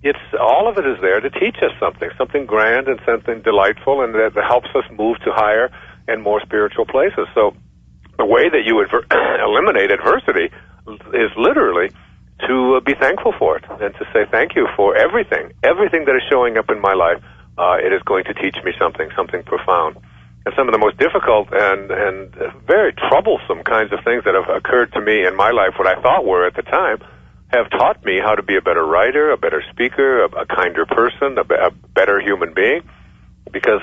it's all of it is there to teach us something grand and something delightful, and that helps us move to higher and more spiritual places. So the way that you eliminate adversity is literally to be thankful for it and to say thank you for everything that is showing up in my life. It is going to teach me something profound. And some of the most difficult and very troublesome kinds of things that have occurred to me in my life, what I thought were at the time, have taught me how to be a better writer, a better speaker, a kinder person, a better human being. Because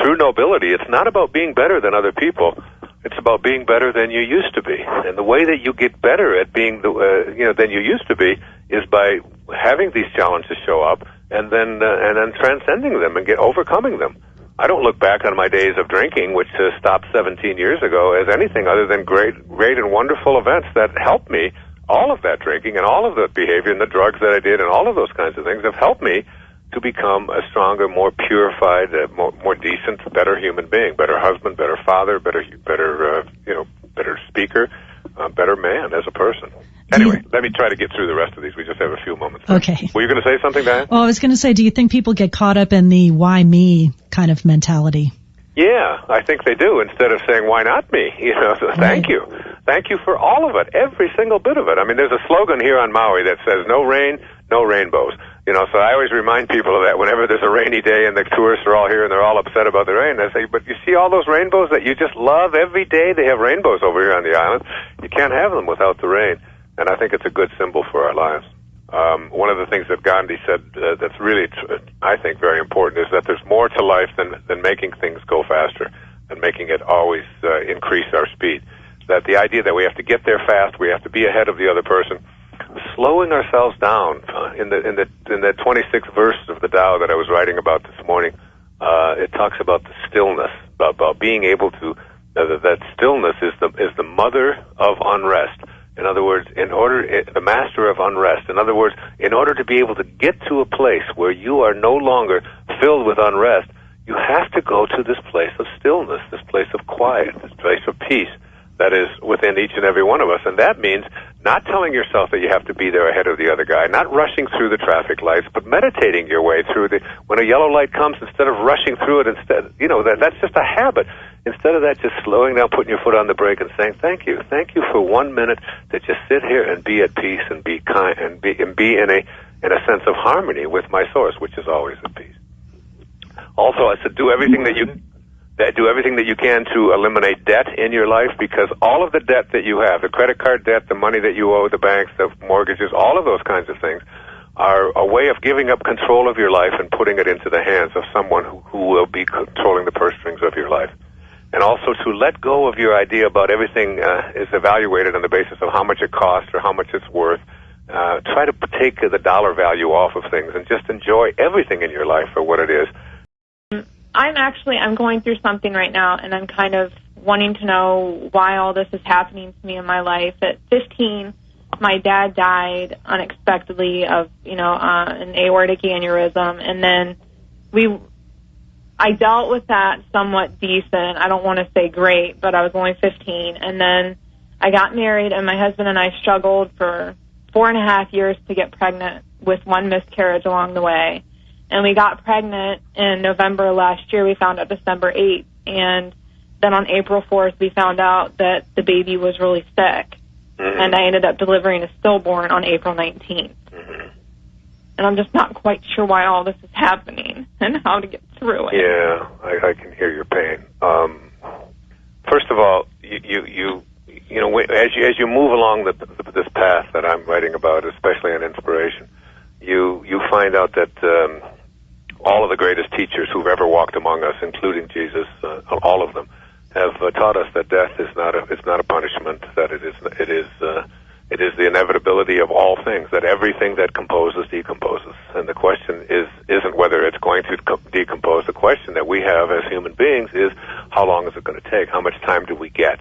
true nobility, it's not about being better than other people. It's about being better than you used to be. And the way that you get better at being than you used to be is by having these challenges show up and then transcending them and overcoming them. I don't look back on my days of drinking, which stopped 17 years ago, as anything other than great and wonderful events that helped me. All of that drinking and all of the behavior and the drugs that I did and all of those kinds of things have helped me to become a stronger, more purified, more decent, better human being, better husband, better father, better speaker, better man as a person. Anyway, let me try to get through the rest of these. We just have a few moments left. Okay. Were you going to say something, Diane? Well, I was going to say, do you think people get caught up in the why me kind of mentality? Yeah, I think they do, instead of saying, why not me? So thank you. Thank you for all of it, every single bit of it. I mean, there's a slogan here on Maui that says, no rain, no rainbows. So I always remind people of that whenever there's a rainy day and the tourists are all here and they're all upset about the rain. I say, but you see all those rainbows that you just love every day? They have rainbows over here on the island. You can't have them without the rain. And I think it's a good symbol for our lives. One of the things that Gandhi said that's really, I think, very important is that there's more to life than making things go faster and making it always increase our speed. That the idea that we have to get there fast, we have to be ahead of the other person, slowing ourselves down. In the 26th verse of the Tao that I was writing about this morning, it talks about the stillness, about being able to, that stillness is the mother of unrest. In other words, the master of unrest. In other words, in order to be able to get to a place where you are no longer filled with unrest, you have to go to this place of stillness, this place of quiet, this place of peace that is within each and every one of us. And that means not telling yourself that you have to be there ahead of the other guy, not rushing through the traffic lights, but meditating your way through when a yellow light comes, instead of rushing through it, that's just a habit. Instead of that, just slowing down, putting your foot on the brake and saying, thank you for 1 minute to just sit here and be at peace and be kind and be in a sense of harmony with my source, which is always at peace. Also, I said, do everything that you can to eliminate debt in your life, because all of the debt that you have, the credit card debt, the money that you owe the banks, the mortgages, all of those kinds of things are a way of giving up control of your life and putting it into the hands of someone who will be controlling the purse strings of your life. And also to let go of your idea about everything is evaluated on the basis of how much it costs or how much it's worth. Try to take the dollar value off of things and just enjoy everything in your life for what it is. I'm going through something right now, and I'm kind of wanting to know why all this is happening to me in my life. At 15, my dad died unexpectedly of, an aortic aneurysm, and then I dealt with that somewhat decent. I don't want to say great, but I was only 15. And then I got married, and my husband and I struggled for 4.5 years to get pregnant, with one miscarriage along the way. And we got pregnant in November last year. We found out December 8th. And then on April 4th, we found out that the baby was really sick. Mm-hmm. And I ended up delivering a stillborn on April 19th. Mm-hmm. And I'm just not quite sure why all this is happening and how to get through it. Yeah, I can hear your pain. First of all, as you move along this path that I'm writing about, especially in Inspiration, you find out that all of the greatest teachers who've ever walked among us, including Jesus, all of them, have taught us that death is not a punishment, that it is the inevitability of all things, that everything that composes decomposes. And the question isn't whether it's going to decompose. The question that we have as human beings is, how long is it going to take? How much time do we get?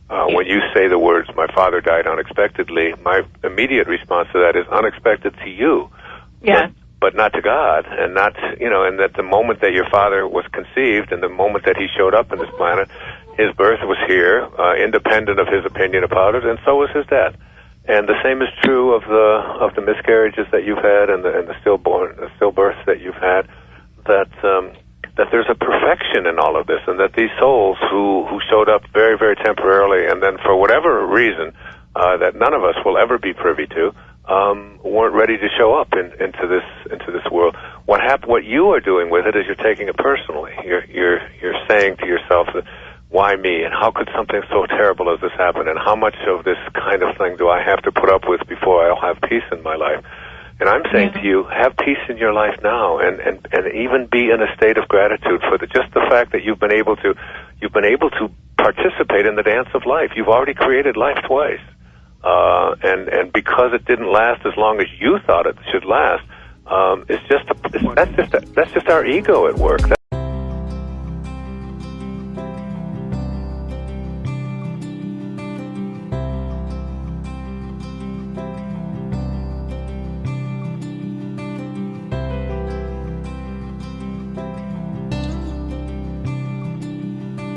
When you say the words, my father died unexpectedly, my immediate response to that is unexpected to you. Yeah. But not to God, and not, and that the moment that your father was conceived and the moment that he showed up on this planet, his birth was here, independent of his opinion about it, and so was his death. And the same is true of the miscarriages that you've had and the stillbirths that you've had. That there's a perfection in all of this, and that these souls who showed up very, very temporarily, and then for whatever reason that none of us will ever be privy to, weren't ready to show up into this world. What you are doing with it is you're taking it personally. You're saying to yourself, why me? And how could something so terrible as this happen? And how much of this kind of thing do I have to put up with before I'll have peace in my life? And I'm saying to you, have peace in your life now, and even be in a state of gratitude for just the fact that you've been able to participate in the dance of life. You've already created life twice, and because it didn't last as long as you thought it should last, that's just our ego at work.